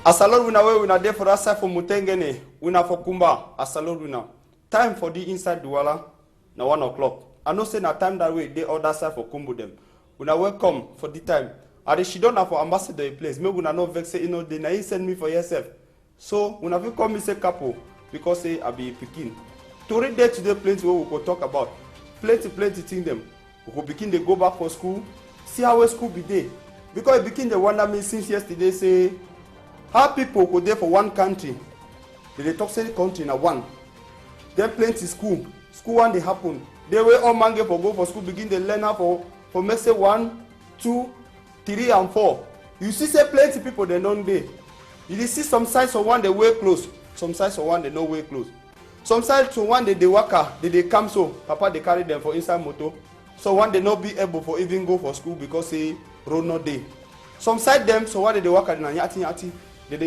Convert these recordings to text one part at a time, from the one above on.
Asalor wina we wina there for that side for Mutengene, wina for Kumba, Asalor wina. Time for the inside Douala, na 1 o'clock. I know say na time that way, they other side for Kumbu them. Wina welcome for the time. And she don't have for ambassador a place. Maybe wina no vex say, you know, they na send me for yourself. So wina will come me say couple, because say I be picking. To read day to day plenty what we could talk about. Plenty thing them. We could begin to go back for school, see how school be there. Because it begin to wonder me since yesterday say, how people go there for one country, they talk say the country na one. Then plenty school one they happen. They were all man for go for school, begin to learn how for make say 1, 2, 3 and 4. You see say plenty people they don't dey. You see some sides of one they way close, some sides of one they no way close. Some sides to one they waka, they come so, papa they carry them for inside motor. So one they not be able for even go for school because say road not day. Some side them so one they waka na nyati. They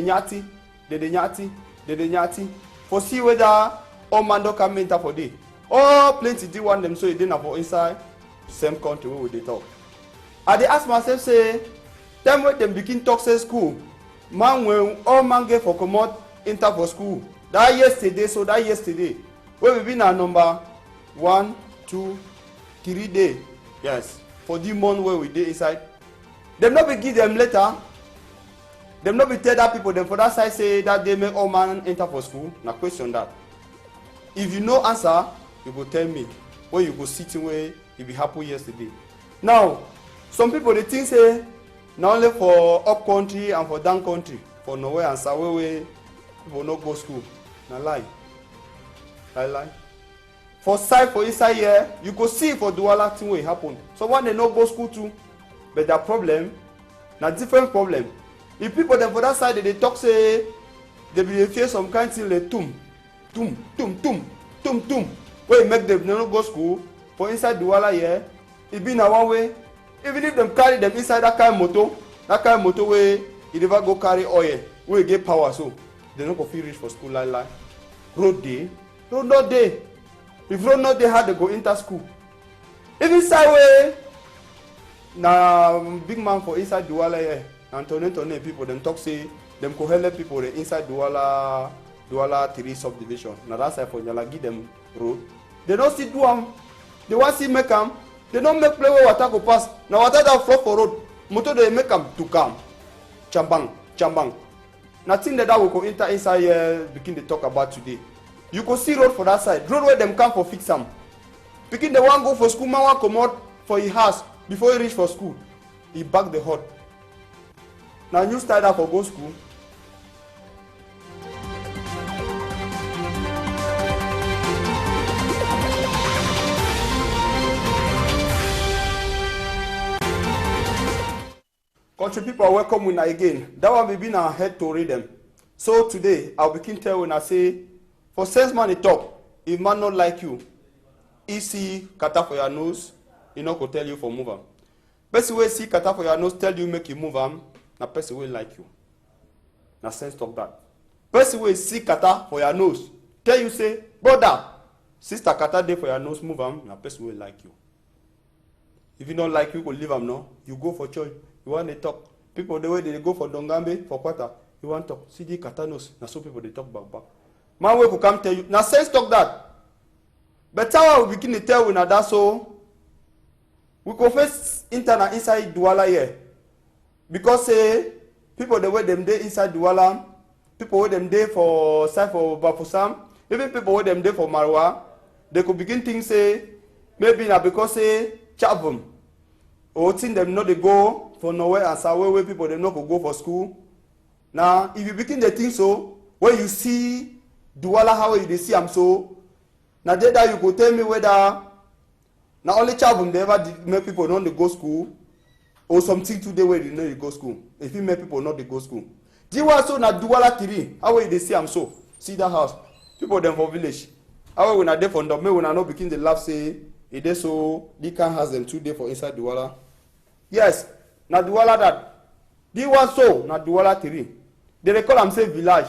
nyati. For see whether all man don't come enter for day. Oh, plenty do want them so they not for inside same country where they talk. I they ask myself say, time when them begin talk say school, man when all man get for come out enter for school. That yesterday, where we been at number 1, 2, 3 day. Yes, for the month where we dey inside. Them not be give them letter. Them not be tell that people them for that side say that they make all man enter for school. Now question that. If you no answer, you go tell me. When you go sitting where you be happy yesterday. Now, some people they think say not only for up country and for down country, for nowhere and south where people no go school. Now lie. For side for inside here, you go see for Douala thing will happen. So one they no go school too, but that problem, na different problem. If people them for that side they talk say they be fear some kind thing like tum, where make them no go school for inside Douala here, it be na one way. Even if them carry them inside that kind of motor where you never go carry oil, where you get power so they no go feel reach for school like road not day. If road not day, how they go enter school. Even side way, na big man for inside Douala here. Antoine people them talk say them go help people inside Douala 3 subdivision. Now that's why for Nyala give them road. They don't see do them. They want see make them. They don't make play where water go pass. Now water that flow for road. Motor they make them to come. Chambang. Nothing that we go enter inside here begin to talk about today. You go see road for that side. Road where them come for fix them. Begin the one go for school, man one come out for his house before he reach for school. He back the hut. Now you start up for go school. Country people are welcome when again. That one will be now head to read them. So today I'll begin tell when I say for salesman it talk, if man not like you, he see kata for your nose, he not go tell you for move am. Person wey see kata for your nose tell you make you move am. Na person will like you. Na sense talk that. Person will see kata for your nose. Tell you say, brother, sister kata dey for your nose, move am. Na person will like you. If you don't like you, go leave am no. You go for church. You want to talk. People the way they go for Dongambe for quarter. You want to talk. See the kata nose. Na so people they talk back. Man wey go come tell you. Na sense talk that. But how we begin to tell we na that so. We go first internet inside Douala here. Because people the way them dey inside Douala, people wey them dey for side for Bafusam, even people wey them dey for Marwa, they could begin think say maybe na because Chavum or think them not they go for nowhere and somewhere where people them not go for school. Now if you begin to think so, when you see Douala how you they see am so, now that you go tell me whether now only Chavum they ever make people not they go school. Or something today where you know you go school. If you make people not they go school. Do you want so na Douala 3? How will they see am so? See that house. People them for village. How will we not there for me when I not begin the laugh say it is so they can has them 2 days for inside Douala. Yes, na Douala that. Do you want so na Douala 3? They call them say village.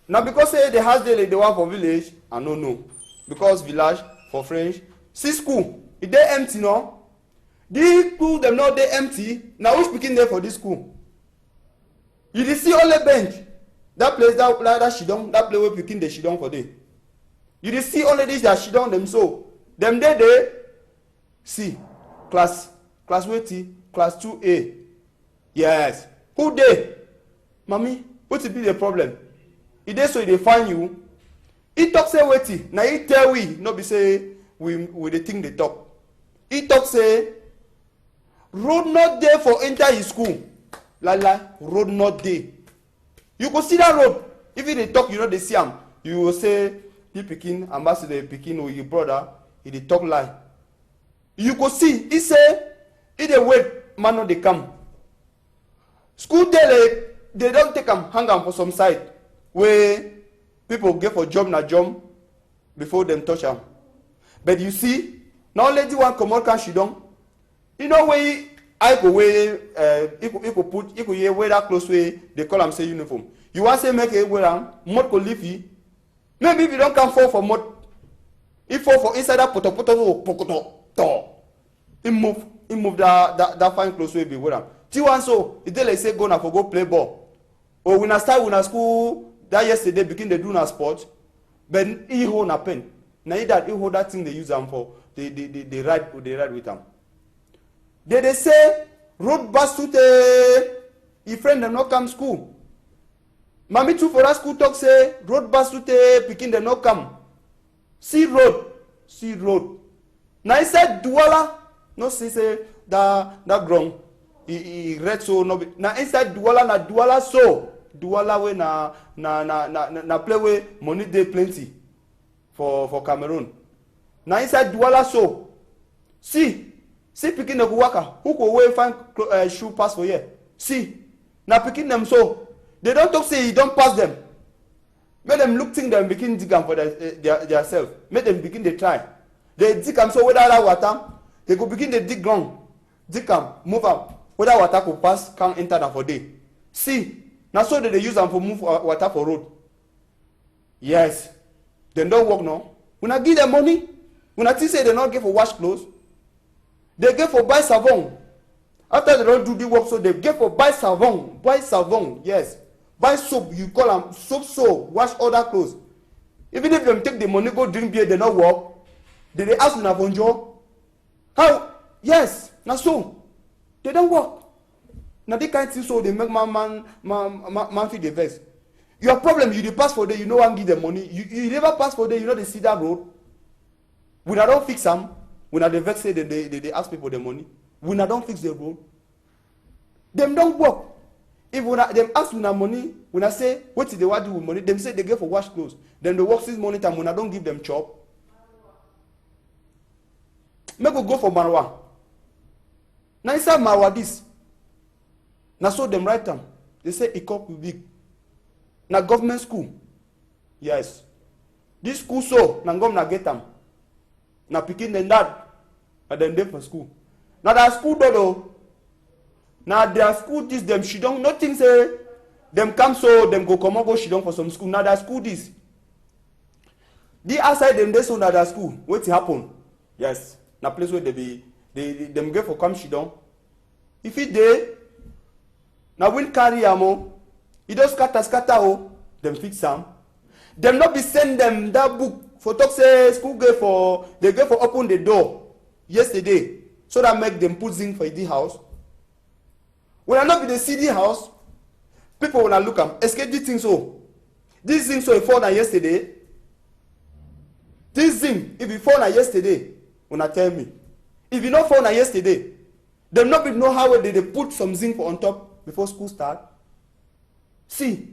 Now because say the house they want for village, I don't know. Because village for French. See school. It they empty no? These school them not they empty. Now who's speaking there for this school? You dey see only bench. That place that she don, that place where pikin dey she don for there. You dey see only this that she don them so. Them dey see class wetin class 2A. Yes. Who dey? Mami, what be the problem? E dey so e dey find you. He talk say wetin? Na he tell we, no be say we dey think dey talk. He talk say road not dey for enter his school. Road not dey. You go see that road. If you dey talk, you know dey see am. You go say the pikin, ambassador pikin or your brother, he dey talk lie. You go see. He say he dey wait, man no dey come. School day they don take am hang am for some side where people get for job na job before them touch am. But you see, na only the one comot can she don. You know where I go wear he go wear that clothes way they call am say uniform. You want say make a wear am, mud go leave you. Maybe if you don't come fall for mud, if fall for inside that pokoto, he move that fine clothes way be wear am. T1 so it dey like say go na for go play ball. Or when I start when I school that yesterday begin they do na sport, but he hold na pen. Na he hold that thing they use am for. They ride with them. They say road bus to the friend them not come school. Mami too for that school talk say road bus to the pikin them not come. See road. Now he said Douala, no say that ground. He read so no be. Now inside Douala so Douala way na play way money dey plenty for Cameroon. Now inside Douala so see pikin dey go waka who go wey find shoe pass for here. See na pikin them so they don't talk say he don't pass them. Make them look thing them begin dig am for their self. Make them begin dey try. They dig am so whether that water they go begin dey dig ground, dig am, move am. Whether water could pass can enter that for day. See, now so they use them for move water for road. Yes, they don't work now. When I give them money, when I say they not get for wash clothes, they get for buy savon. After they don't do the work, so they get for buy savon, yes. Buy soap, you call them soap, wash other clothes. Even if them take the money, go drink beer, they not work. They ask me for job. How? Yes, now so. They don't work. Now they can't see so they make man feel the vex. Your problem, you dey pass for day, you know one give them money. You never pass for day, you know they see that road. When I don't fix them, when I dey vex say they ask people the money. When I don't fix the road, them don't work. If them ask una money, when I say what did they want do with money, them say they get for wash clothes. Then they work 6 money time when I don't give them chop. Make go for Marwa. Now inside Marwa this. Now so them write them. They say Ikop big. Now government school. Yes. This school so now government get them. Now picking them that. And then they for school. Now that school dodo. Now their school this them she don't nothing say them come so them go come on go she don't for some school. Now that school this. The outside them they so now that school. What happen? Yes. Now place where they be them get for come she don't. If it dey, now when carry am, it does scatter oh, them fix am. Them not be send them that book for talk say school they get for open the door yesterday so that make them put zinc for the house. When I not be the CD house, people when I look am, escape this thing so. This thing so it fall down yesterday. This thing if it fall down yesterday, when I tell me. If you not fall down yesterday, them not be know how they put some zinc for on top before school start. See,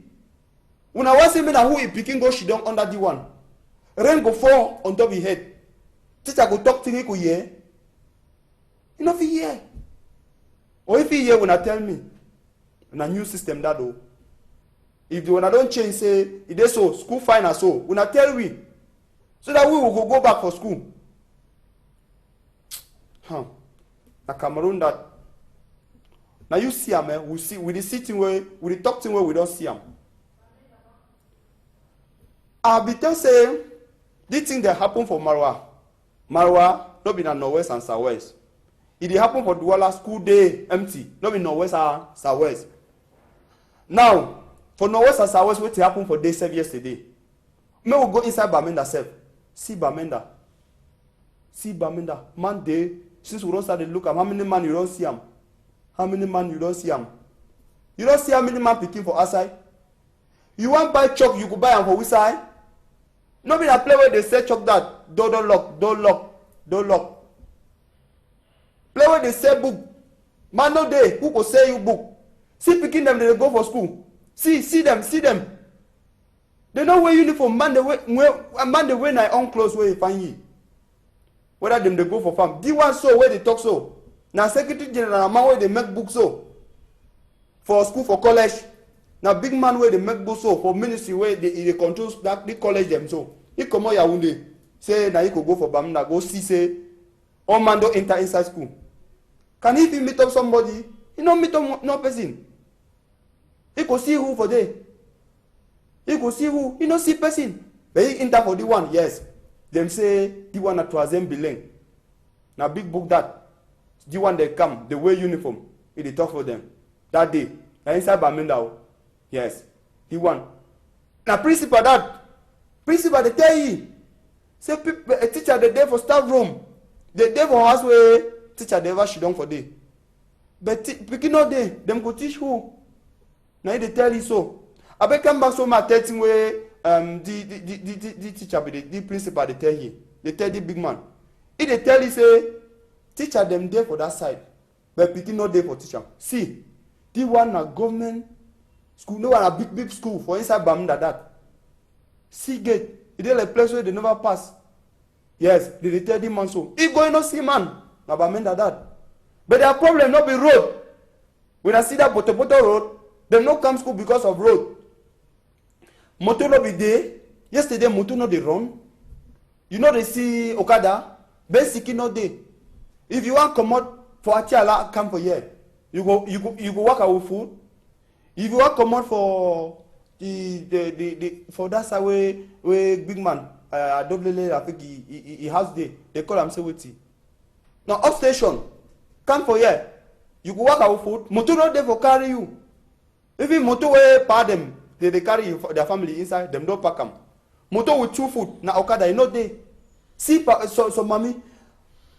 when I was saying that who is picking go she down under the one, rain go fall on top of his head. Teacher go talk to me go hear. You know if he hear. Or if he hear when I tell me, in a new system that though. If the one I don't change say it is so school fine as so. When I tell we, so that we will go back for school. Huh. Now Cameroon that. Now you see them, we see with the sitting way, with the talk thing where we don't see them. I be tell say this thing that happen for Marwa. Marwa not be na northwest and southwest. It happen for Douala school day empty. Not be northwest and southwest. Now, for Northwest and Southwest, what happened for day 7 yesterday? May we go inside Bamenda self. See Bamenda. See Bamenda. Man day, since we don't start to look at how many man you don't see him. How many man you don't see him? You don't see how many man picking for outside? You want buy chalk, you could buy them for which side? No be a play where they say chalk that. Don't lock. Play where they say book. Man no day, who could say you book? See picking them, they go for school. See them. They don't wear uniform. Man, they wear their own clothes where you find ye. Whether them they go for farm. D1 so where they talk so. Now secretary general man where they make books so. For school, for college. Now big man where they make books so. For ministry where they control that they college them so. He come out Yaoundé. Say now he could go for Bamenda. Go see say all man don't enter inside school. Can he meet up somebody? He don't meet up no person. He could see who for day. He could see who. He don't see person. But he enter for the one. Yes. Them say the one that was them belong. Now big book that. The one they come. They wear uniform. He talk for them. That day. Now inside Bamenda. Yes. The one. Now principal they tell you. Say people, a teacher they there for staff room. They there for house where teacher they ever she done for day. But picking all day, them could teach who. Now they tell you so. I bet come back so my telling where the teacher the principal they tell you. They tell the big man. If they tell you say teacher them there for that side, but picking not there for teacher. See, the one a government school, no one a big school for inside Bamenda that. See gate. It is a place where they never pass. Yes, they tell the man so. If going no see man, now Bamenda that. But their problem not be road. When I see that Boto road, they no come school because of road. Motor no be there. Yesterday motor no they run. You know they see Okada. Basically no day. If you want come out for Atiala, come for here. You go work out with food. If you want come out for the for that side where big man I think he has there. They call him say wait. Now up station, come for here. You go work out food. Motor not there for carry you. Even motor where part them, they carry you for their family inside. Them don't pack them. Motor with 2 foot. Now Okada you not there. See so mommy.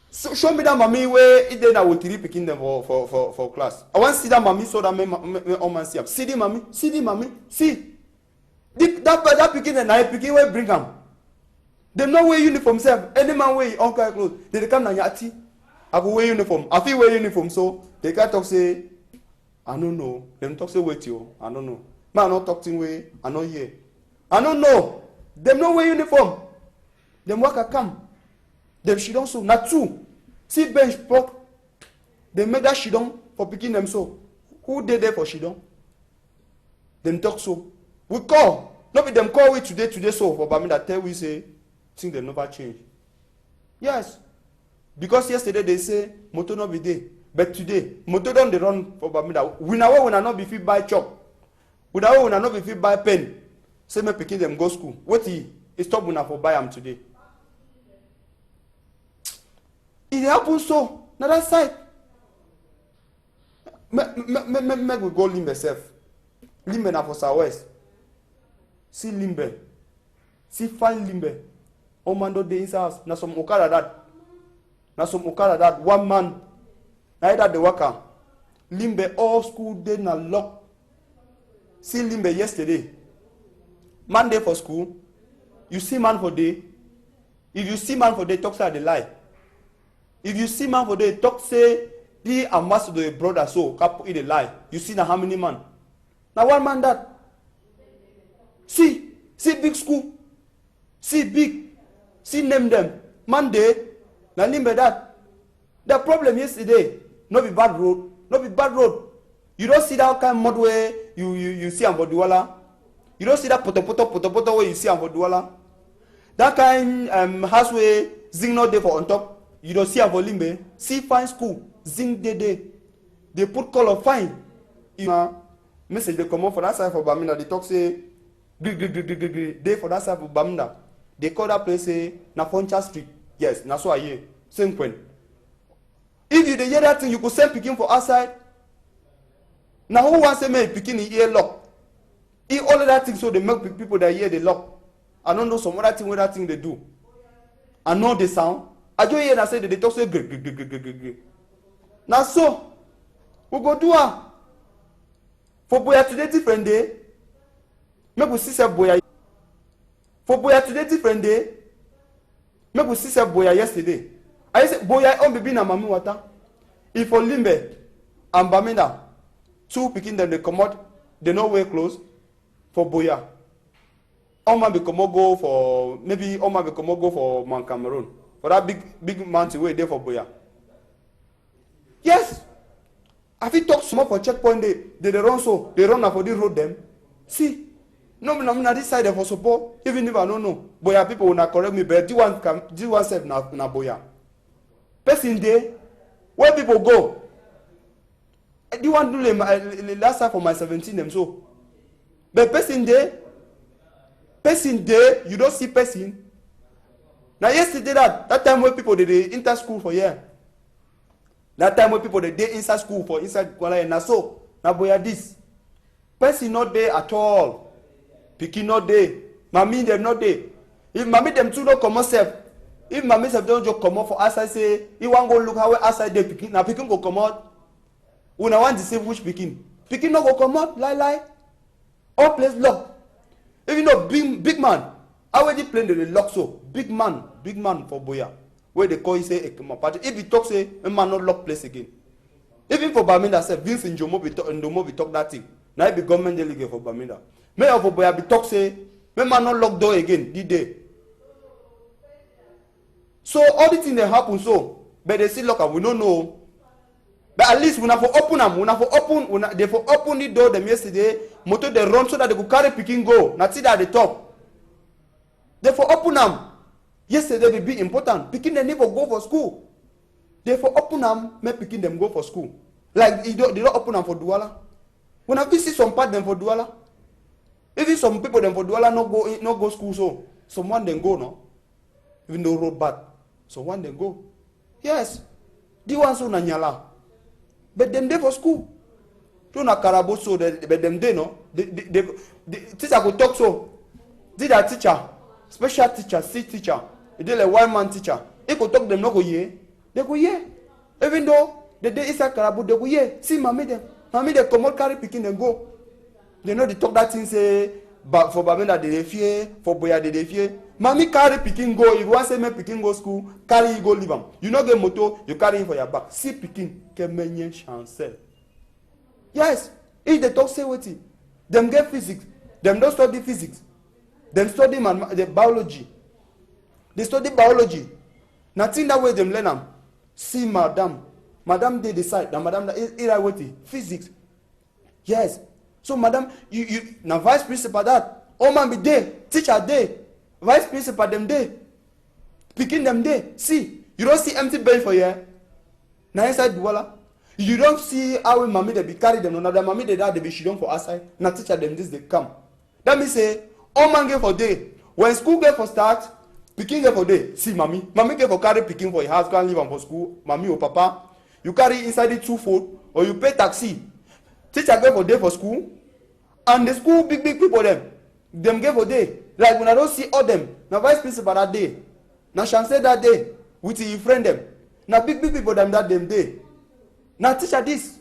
So show me that mommy where it then I will picking them for class. I want to see that mommy so that me man see them. See the mommy. See. That picking and I picking where bring them. They no wear uniform self. Any man wear uncle clothes. They come na yati. I go wear uniform. I feel wear uniform so they can't talk say I don't know. Them talk say wait you. I don't know. Man not talking way. I know here. I don't know. Them no wear uniform. Them work a come. Them she don't so. Not two. See bench pop. They make that she don't for picking them so. Who did there for she don't? Them talk so. We call. Not be them call we today so for Bamenda tell we say things they never change. Yes. Because yesterday they say motor not be there. But today, motor don't they run for Bamenda. We now not be fit buy chop. We now not be fit buy pen. Say me picking them go school. What he stop una for buy them today. It happens so. Now that side. Make we go Limbe self. Limbe na for Southwest. See Limbe. See fine Limbe. Oh man do dey inside house. Na some Okada that. One man. Na that the worker. Limbe all school day na lock. See Limbe yesterday. Man day for school. You see man for day. If you see man for day, talk say they lie. If you see man for day, talk say he ambassador a brother so cap it a lie. You see now how many man? Now one man that. See big school. See big. See name them. Man day. Now Limbe that. The problem yesterday, not be bad road. You don't see that kind of mud where you see on Boduala. You don't see that poto where you see on Boduala. That kind house where zinc not there for on top. You don't see a Limbe. See fine school. Zinc day. They put color fine. Message they come out for that side for Bamenda. They talk say they for that side for Bamenda. They call that place say Nafoncha Street. Yes, that's why I hear. Same point. If you hear that thing, you could send picking for outside. Now who wants to make picking in ear lock? If all of that thing, so they make people that hear the lock. I don't know some other thing, what that thing they do. I know the sound. I just hear that say they talk say gr. Now so, we go do her. For boya today different day. Make we see say boya. For boya today different day. Make we see say boya yesterday. I say boya on baby na mami water. If for Limbe and Bamenda, two picking them they come out, they no wear clothes for boya. Oma be come go for maybe Oma be come go for Mount Cameroon for that big mountain way there for boya. Yes. Have you talked small for checkpoint they run so they run for the road them. See, no na this side for support. Even if I don't know, boya people will not correct me, but this one self na boya. Person day, where people go. Do you want to do the last time for my 17 them so? But person day, you don't see person. Now yesterday that time when people they enter school for year. That time when people they inside school for inside Kuala and so now boya this. Person not there at all. Pikin not there. Mommy them not there. If mommy them too don't come out. If mommy self don't just come out for outside say, you want go look how outside they pikin. Now pikin go come out. When I want to say which pikin. Pikin not go come out, lie. All place lock. Even though big man, how already playing the lock so big man for boya. Where they call you say a party. If he talk say a man not lock place again. Even for Baminda say Vince in Jomo be talk that thing. Now it be government delegate for Baminda. Mayor for boya be talk say a man not lock door again the day. So all the things that happen so, but they still lock up. We don't know. But at least we have to open them. They for open the door them yesterday. Motor they run so that they could carry picking go. Not sit at the top. They for open them. Yesterday will be important. Picking them never go for school. They for open them, make picking them go for school. Like they don't open them for Douala. When I visit some part them for Douala. Even some people them for Douala no go school so. Someone then go no. Even though road bad. So one then go. Yes. The ones who Nanyala. But them there for school. You na Karabo so but them there no. The teacher could talk so. Did a teacher, special teacher, C teacher, it did a one-man teacher. He could talk them no go ye. They go ye. Even though the day is a Karabo, they go ye. See mommy them come out carry picking them go. They know they talk that thing say but for Babena they fear, for Boya they fear. Mommy carry picking go. If you want say me picking go school, carry you go leave them. You know get motor, you carry him for your back. See picking, kemenye chancel. Yes, if they talk say what it. Them get physics. Them don't study physics. Them study the biology. They study biology. Nothing that way them learn them. See madam they decide. That madam that what it physics. Yes. So madam, you now vice principal that. Oh man be there, teacher there. Vice principal them there. Picking them there. See, you don't see empty bench for here. Now inside Douala. You don't see how mommy they be carry them. Now the mommy they be she don't for outside. Now teacher them this they come. That means say, all man get for day. When school get for start, picking get for day. See mommy get for carry picking for your house, can't leave them for school. Mommy or papa, you carry inside the 2 foot or you pay taxi. Teacher get for day for school, and the school big people them get for day. Like when I don't see all them, now vice principal that day, now chancellor that day, with your friend them. Now big people them that them day. Now teacher this.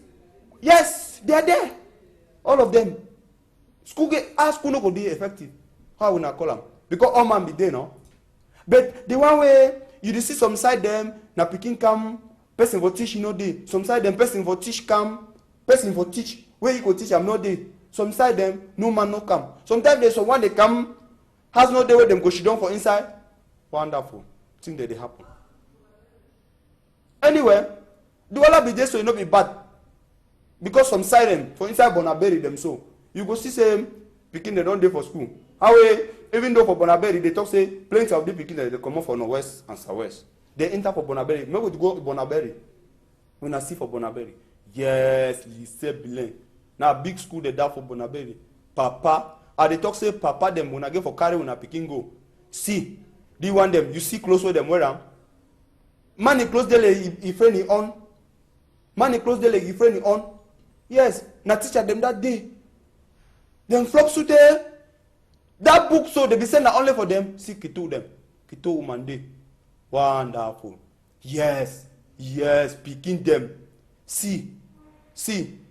Yes, they are there. All of them. School no go be effective. How will not call them? Because all man be there, no? But the one way you see some side them, now picking come, person for teach, you know day. Some side them, person for teach come, person for teach. Where you go teach, I'm not there. Some side them, no man no come. Sometimes there's someone they come, has no day where them go she down for inside. Wonderful. Thing that they happen. Anyway, do all be there so you not be bad. Because some side them, for inside Bonaberry them so. You go see say picking they don't day for school. How even though for Bonaberry they talk say plenty of the picking they come out for Northwest and Southwest. They enter for Bonaberry. Maybe we go to Bonaberry. When I see for Bonaberry. Yes, lycée Bilin. Now big school they die for Bonaberry. Papa, and they talk say papa them when I get for carry when I picking go. See, do you want them? You see close with them where am? Money close the leg if any on. Money close the leg if any on. Yes, now teacher them that day. Them flop so there. That book so they be saying that only for them. See Kito them. Kito woman day. Wonderful. Yes. Yes. Picking them. See.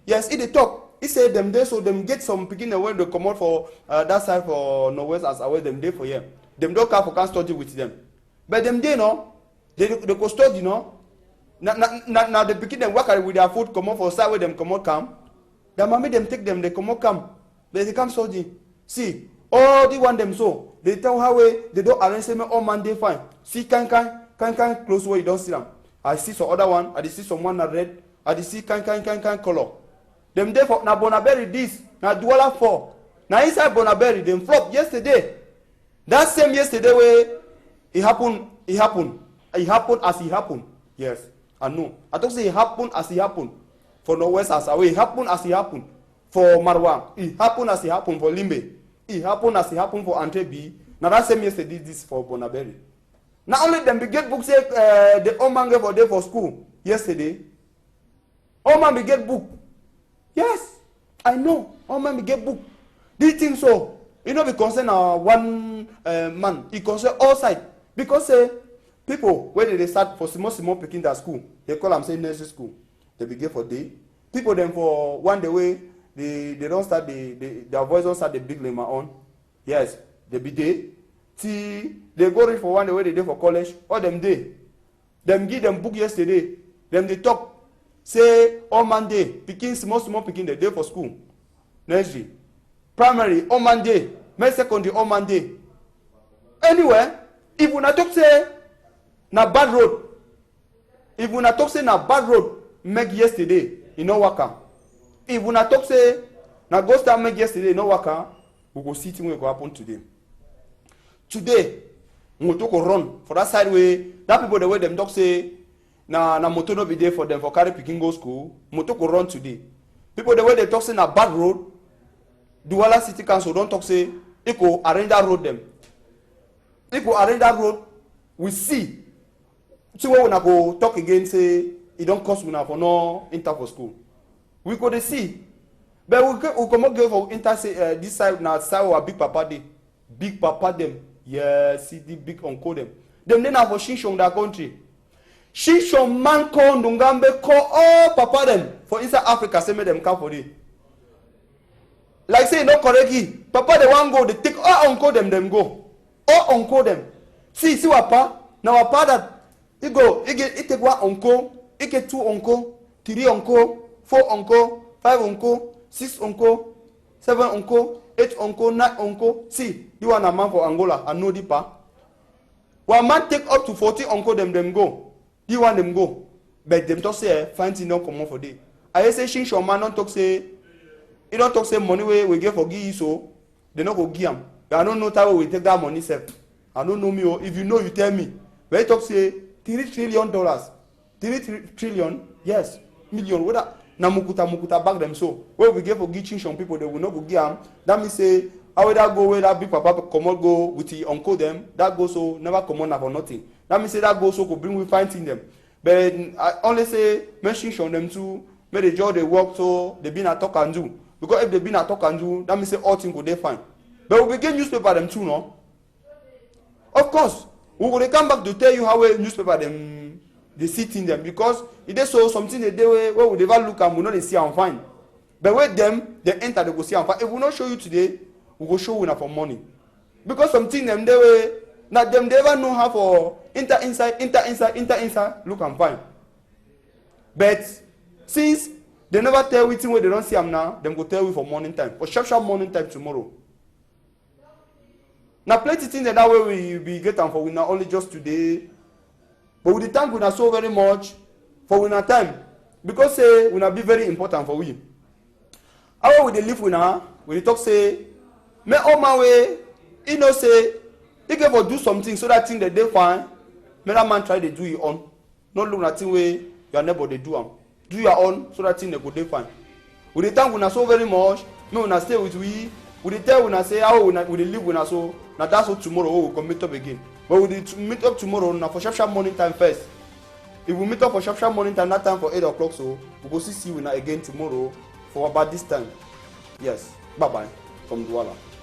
Yes, it they talk. He said them there so them get some picking the way they come out for that side for Norwest as away them there for here. Them don't come for can study with them. But them there no. They go study no. Now they picking them work with their food come out for side where them come out come. The mommy them take them they come out come. They come study. See. All the one them so they tell how they don't arrange them all man they fine. See can close where you don't see them. I see some other one. I see someone that red. I see can color. Them there for na Bonaberry this na Douala 4. Now inside Bonaberry them flop yesterday. That same yesterday where it happened as it happened. Yes, I know. I don't say it happened as it happened for Norwest as away. It happened as it happened for Marwa. It happened as it happened for Limbe. It happened as it happened for Antebie. Now that same yesterday this for Bonaberry. Not only them we get books the old man gave for day for school yesterday. All man we get book. Yes, I know. All man we get book. Do you think so? You know we concern one man. He concern all side because people when they start for small picking that school, they call them say nursery school. They be get for day. People then for one day way. They don't start their voice don't start the big lema on. Yes, they be day. Till they go read for one day where they day for college. Or them day. Them give them book yesterday. Them they talk. Say all Monday. Picking small picking the day for school. Nursery. Primary all Monday. May secondary all Monday. Anyway, if we not talk say na bad road. If we not talk say na bad road make yesterday, you know what? If we not talk say, now go start make yesterday, no waka, we go see things will go happen today. Today, we go run for that side way. That people the way them talk say, na motor no be there for them for carry picking go school. Motor go run today. People the way they talk say na bad road. Douala City Council don't talk say, it go arrange that road them. It go arrange that road. We see. See where we na go talk again say, it don't cost we na for no enter for school. We could see, but we come go for inter this side now. Side our big papa day, big papa them. Yeah, see the big uncle them. Them then have for Shinshong that country. Shinshong man call Ndungambe call all papa them for inside Africa. Say make them come for it. Like say no correct. Papa they want go. They take all uncle them go. All uncle them. See wapa now wapa that he go. He take one uncle. He get two uncle, 3 uncle. 4 uncle, 5 uncle, 6 uncle, 7 uncle, 8 uncle, 9 uncle. See, you want a man for Angola, I know the pa. One man take up to 40 uncle, them go. You want them go. But them talk say, find thing don't come on for day. I say, Shinshon man don't talk say, he don't talk say money we get for give you so, they not go give him. I don't know how we take that money, sir. I don't know me, or if you know, you tell me. But he talk say, $3 trillion. 3 trillion, yes, million, what that? Na mukuta back them so where we get for give some people they will not go give them. That means say how would that go where that big papa come out go with the uncle them that go so never come on for nothing. That means say that go so could bring we finding them. But I only say mention on them too. May the job they work so they been at talk and do because if they been at talk and do that means say all things go they fine. But we get newspaper them too no. Of course we will come back to tell you how a newspaper them. They sit in them because if they saw something they do where we never look and we know they see and find. But with them, they enter, they go see and find. If we not show you today, we go show you for money. Because something them they way, not them they ever know how for enter inside, look and find. But since they never tell you where they don't see them now, them go tell you for morning time. For sharp morning time tomorrow. Now plenty things that way we be get them for we not only just today. But with the time we not so very much for we not time because say we not be very important for we. How we dey live we now? We talk say, me all my way, you know say, he can for do something so that thing that they find, me that man try to do it on. Not look at thing way your neighbor they do am. Do your own so that thing they go they find. With the time we not so very much, me we not stay with we. With the time we not say how we live we not so. Now that's what tomorrow we come meet up again. But we meet up tomorrow now for sharp morning time first. If we meet up for sharp morning time, that time for 8 o'clock, so we go see you now again tomorrow for about this time. Yes. Bye bye. from Douala.